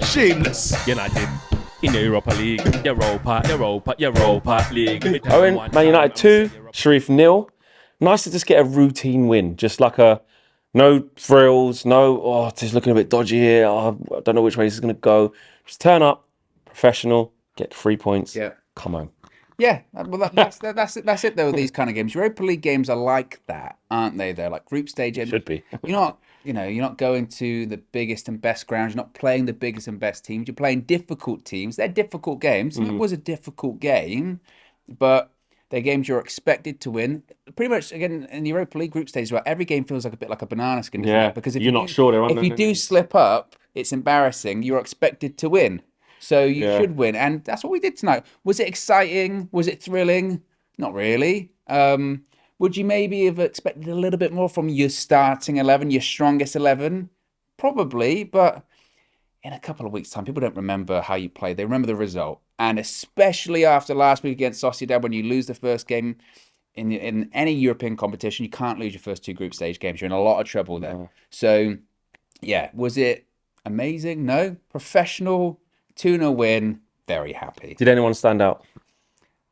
Shameless. United in the Europa League. Europa League. Owen, Man United 2, Sharif 0. Nice to just get a routine win. Just like no thrills, it's looking a bit dodgy here. Oh, I don't know which way this is going to go. Just turn up, professional, get 3 points. Yeah. Come on. Yeah, well, that's it though. With these kind of games, Europa League games are like that, aren't they? They're like group stage. Should be. You're not going to the biggest and best grounds. You're not playing the biggest and best teams. You're playing difficult teams. They're difficult games. It was a difficult game, but they're games you're expected to win. Pretty much again in the Europa League group stage, where every game feels like a bit like a banana skin. Doesn't it? Because if you're not sure there, if you do slip up, it's embarrassing. You're expected to win. So you should win. And that's what we did tonight. Was it exciting? Was it thrilling? Not really. Would you maybe have expected a little bit more from your starting 11, your strongest 11? Probably. But in a couple of weeks' time, people don't remember how you played. They remember the result. And especially after last week against Sociedad, when you lose the first game in any European competition, you can't lose your first two group stage games. You're in a lot of trouble there. Yeah. So, yeah, was it amazing? No. Professional. 2-0 win, very happy. Did anyone stand out?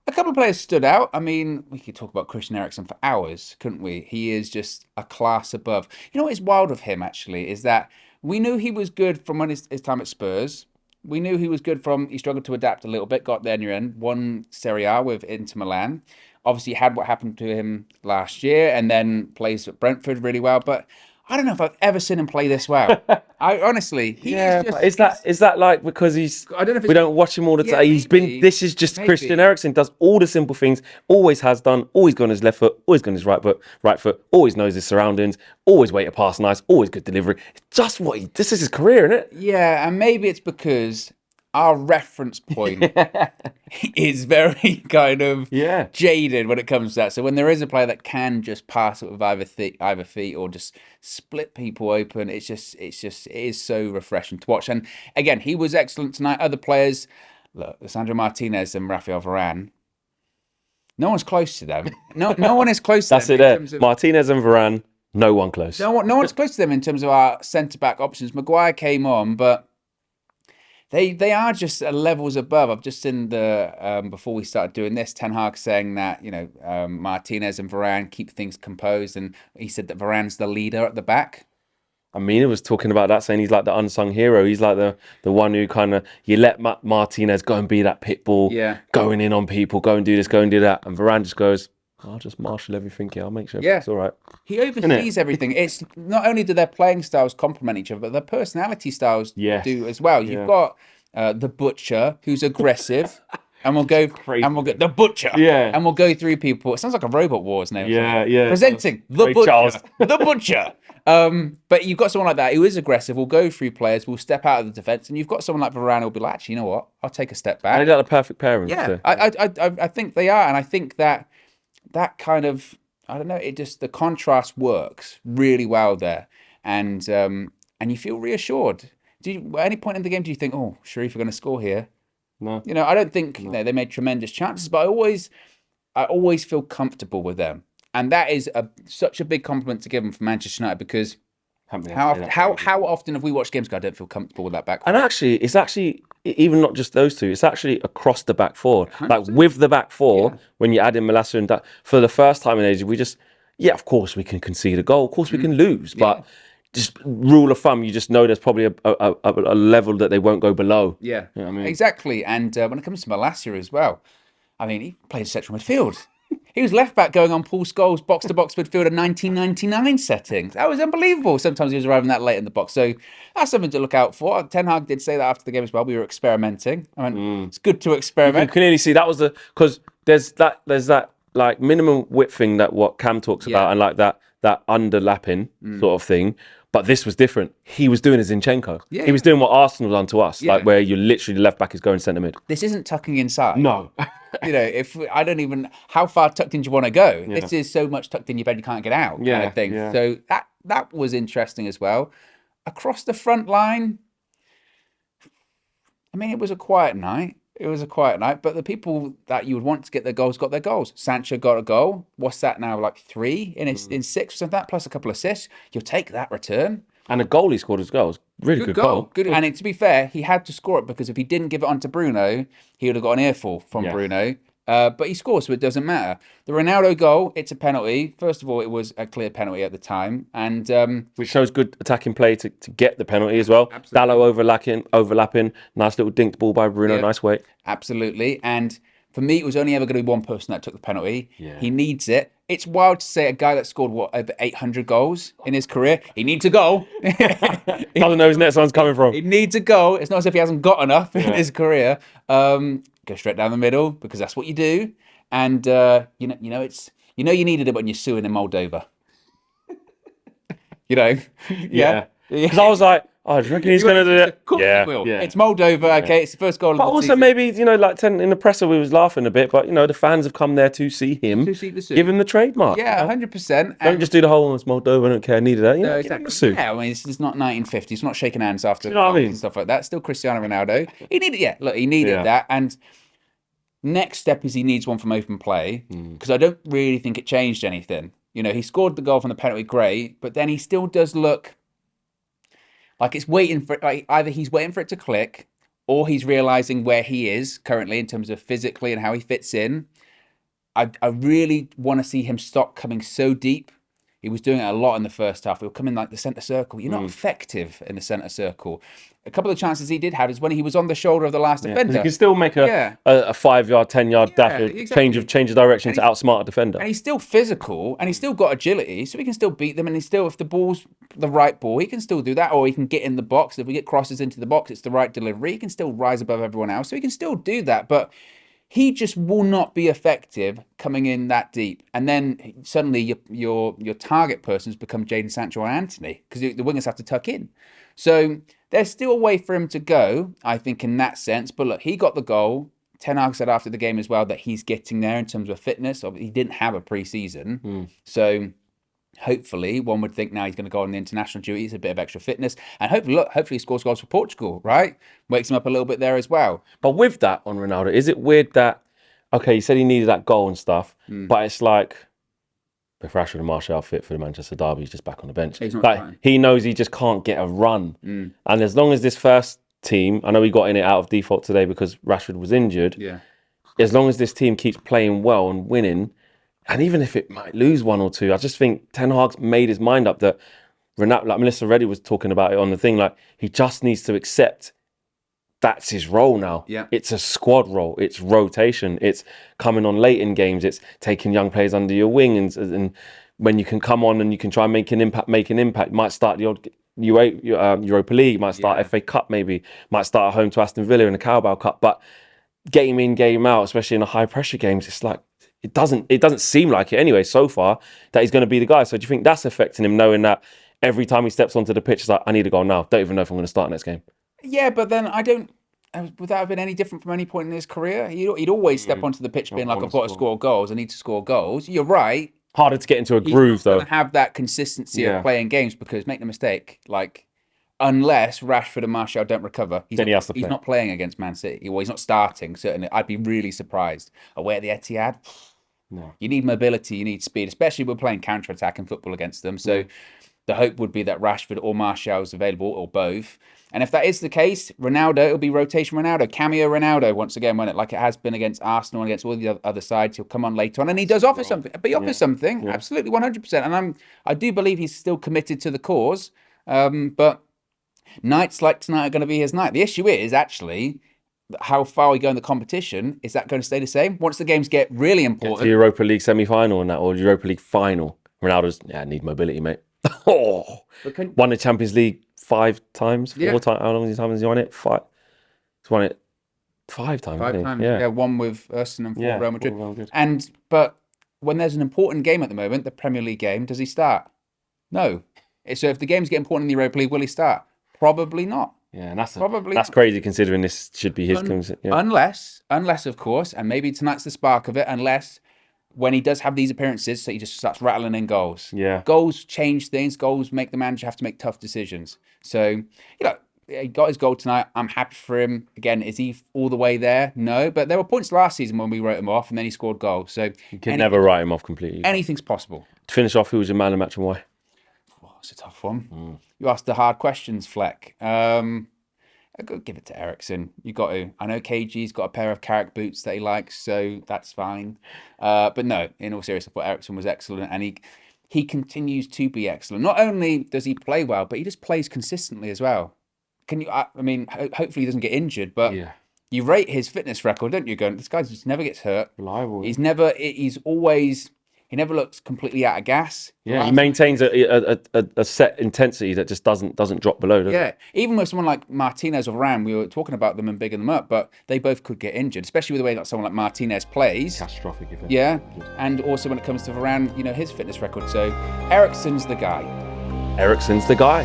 A couple of players stood out. I mean, we could talk about Christian Eriksen for hours, couldn't we? He is just a class above. You know what is wild of him, actually, is that we knew he was good from when his time at Spurs. We knew he was good from, he struggled to adapt a little bit, got there in the end, won Serie A with Inter Milan. Obviously had what happened to him last year and then plays at Brentford really well, but I don't know if I've ever seen him play this well. I honestly, is that like because I don't know if we don't watch him all the time. This is just Christian Eriksen does all the simple things, always has done, always gone his left foot, always gone his right foot, always knows his surroundings, always wait to pass nice, always good delivery. It's just this is his career, isn't it? Yeah, and maybe it's because our reference point is very kind of jaded when it comes to that. So when there is a player that can just pass it with either feet or just split people open, it is so refreshing to watch. And again, he was excellent tonight. Other players, look, Varane Martinez and Rafael Varane, no one's close to them. No one is close to them. That's it there. Martinez and Varane, no one close. No one's close to them in terms of our centre-back options. Maguire came on, but They are just levels above. I've just seen before we started doing this, Ten Hag saying that Martinez and Varane keep things composed, and he said that Varane's the leader at the back. Amina was talking about that, saying he's like the unsung hero. He's like the one who kind of you let Martinez go and be that pit bull, going in on people, go and do this, go and do that, and Varane just goes, I'll just marshal everything here. I'll make sure it's all right. He oversees everything. It's not only do their playing styles complement each other, but their personality styles do as well. You've got the Butcher, who's aggressive, and we'll go the Butcher, and we'll go through people. It sounds like a Robot Wars name. Presenting the Butcher, the Butcher. But you've got someone like that who is aggressive. Will go through players. Will step out of the defense, and you've got someone like Varane who'll be like, actually, you know what? I'll take a step back. And they're the perfect pairing. Yeah, I think they are, and I think that kind of, I don't know, the contrast works really well there, and you feel reassured. At any point in the game do you think, oh, Sharif are going to score here? No. I don't think they made tremendous chances, but I always feel comfortable with them, and that is such a big compliment to give them for Manchester United, because how often have we watched games go, I don't feel comfortable with that back four? And actually, it's actually even not just those two. It's actually across the back four. 100%. Like with the back four, when you add in Malassa and that, for the first time in ages, we just, of course we can concede a goal. Of course we can lose. But just rule of thumb, you just know there's probably a level that they won't go below. Yeah, you know what I mean? Exactly. And when it comes to Malassa as well, I mean, he plays central midfield. He was left back going on Paul Scholes box-to-box midfield in 1999 settings. That was unbelievable. Sometimes he was arriving that late in the box. So that's something to look out for. Ten Hag did say that after the game as well. We were experimenting. I mean, it's good to experiment. You can clearly see that was because there's that like minimum width thing that what Cam talks about, and like that underlapping sort of thing. But this was different. He was doing a Zinchenko. Yeah, he was doing what Arsenal done to us, like where you literally the left back is going centre mid. This isn't tucking inside. No. If I don't even, how far tucked in do you want to go? Yeah. This is so much tucked in your bed you can't get out, kind of thing. Yeah. So that was interesting as well. Across the front line, I mean, it was a quiet night. But the people that you would want to get their goals got their goals. Sancho got a goal. What's that now? Like 3 in 6 or something, plus a couple of assists. You'll take that return. And the goal he scored as well was really good goal. Good. And to be fair, he had to score it because if he didn't give it on to Bruno, he would have got an earful from Bruno. But he scores, so it doesn't matter. The Ronaldo goal, it's a penalty. First of all, it was a clear penalty at the time. And which shows good attacking play to get the penalty as well. Absolutely. Dallo overlapping. Nice little dinked ball by Bruno. Yeah. Nice weight. Absolutely. And for me, it was only ever going to be one person that took the penalty. Yeah. He needs it. It's wild to say a guy that scored, over 800 goals in his career, he needs a goal. Doesn't know his next one's coming from. He needs a goal. It's not as if he hasn't got enough in his career. Go straight down the middle because that's what you do. And you needed it when you're suing in Moldova. Yeah. Because I was like, do you reckon he's going to do it? Of course Yeah. he will. Yeah. It's Moldova. Okay, it's the first goal of But the also season. maybe, in the presser we was laughing a bit, but, the fans have come there to see him. To see the suit. Give him the trademark. Yeah, 100%. Don't just do the whole, it's Moldova, I don't care, I needed that. No, Give him exactly. the suit. Yeah, I mean, it's not 1950. It's not shaking hands after You know what I mean? and stuff like that. Still Cristiano Ronaldo. He needed that. And next step is he needs one from open play because I don't really think it changed anything. He scored the goal from the penalty, great, but then he still does look like it's waiting for either he's waiting for it to click or he's realizing where he is currently in terms of physically and how he fits in. I really want to see him stop coming so deep. He was doing it a lot in the first half. He'll come in like the centre circle. You're not effective in the centre circle. A couple of chances he did have is when he was on the shoulder of the last defender. You can still make a 5-yard, 10-yard dash, exactly. change of direction to outsmart a defender. And he's still physical and he's still got agility, so he can still beat them. And he's still, if the ball's the right ball, he can still do that. Or he can get in the box. If we get crosses into the box, it's the right delivery. He can still rise above everyone else. So he can still do that. But he just will not be effective coming in that deep. And then suddenly your target person's become Jadon Sancho or Anthony because the wingers have to tuck in. So there's still a way for him to go, I think, in that sense. But look, he got the goal. Ten Hag said after the game as well that he's getting there in terms of fitness. He didn't have a pre-season. So hopefully, one would think now he's going to go on the international duties, a bit of extra fitness. And hopefully he scores goals for Portugal, right? Wakes him up a little bit there as well. But with that on Ronaldo, is it weird that, okay, he said he needed that goal and stuff, but it's like, if Rashford and Martial are fit for the Manchester derby, he's just back on the bench. He's not like, he knows he just can't get a run. And as long as this first team, I know he got in it out of default today because Rashford was injured. Yeah. As long as this team keeps playing well and winning, and even if it might lose 1 or 2, I just think Ten Hag's made his mind up that Ronaldo, like Melissa Reddy was talking about it on the thing, like he just needs to accept that's his role now. Yeah. It's a squad role. It's rotation. It's coming on late in games. It's taking young players under your wing. And when you can come on and you can try and make an impact, might start the odd Europa League, might start FA Cup maybe, might start at home to Aston Villa in the Carabao Cup. But game in, game out, especially in the high pressure games, it's like, it doesn't seem like it anyway so far that he's going to be the guy. So do you think that's affecting him knowing that every time he steps onto the pitch, it's like, I need a goal now. Don't even know if I'm going to start next game. Yeah, but then would that have been any different from any point in his career? He'd always step onto the pitch being like, I've got to score goals. I need to score goals. You're right. Harder to get into a groove, though. He's not gonna have that consistency of playing games because, make no mistake, like, unless Rashford and Martial don't recover, he's not playing against Man City. Well, he's not starting, certainly. I'd be really surprised. Away at the Etihad, no. You need mobility, you need speed, especially we're playing counter-attacking football against them. So the hope would be that Rashford or Martial is available, or both. And if that is the case, Ronaldo, it'll be rotation Ronaldo, cameo Ronaldo once again, won't it? Like it has been against Arsenal and against all the other sides. He'll come on later on, and he does offer something. But he offers something, absolutely 100%. And I do believe he's still committed to the cause. But nights like tonight are going to be his night. The issue is actually how far we go in the competition. Is that going to stay the same? Once the games get really important. The Europa League semi-final and that, or Europa League final. Ronaldo's, need mobility, mate. Won the Champions League 5 times, 4 times. How long has he won it? 5. He's won it 5 times. 5 times. Yeah, one with Arsenal and 4 Real Madrid. But when there's an important game at the moment, the Premier League game, does he start? No. So if the games get important in the Europa League, will he start? Probably not. Yeah, and that's crazy considering this should be his Unless, of course, and maybe tonight's the spark of it, unless when he does have these appearances, so he just starts rattling in goals. Yeah. Goals change things. Goals make the manager have to make tough decisions. So, he got his goal tonight. I'm happy for him. Again, is he all the way there? No, but there were points last season when we wrote him off and then he scored goals. So you can never write him off completely. Anything's possible. To finish off, who was your man of the match and why? It's a tough one. You asked the hard questions, Fleck. I've got to give it to Eriksen. You got to. I know KG's got a pair of Carrick boots that he likes, so that's fine. But no, in all seriousness, I thought Eriksen was excellent, and he continues to be excellent. Not only does he play well, but he just plays consistently as well. Can you? I mean, hopefully he doesn't get injured, but you rate his fitness record, don't you? Going, this guy just never gets hurt. Reliable. He's always. He never looks completely out of gas. Yeah, he maintains a set intensity that just doesn't drop below, does it? Even with someone like Martinez or Varane, we were talking about them and bigging them up, but they both could get injured, especially with the way that someone like Martinez plays. Catastrophic. Yeah, and also when it comes to Varane, his fitness record. So Eriksen's the guy. Eriksen's the guy.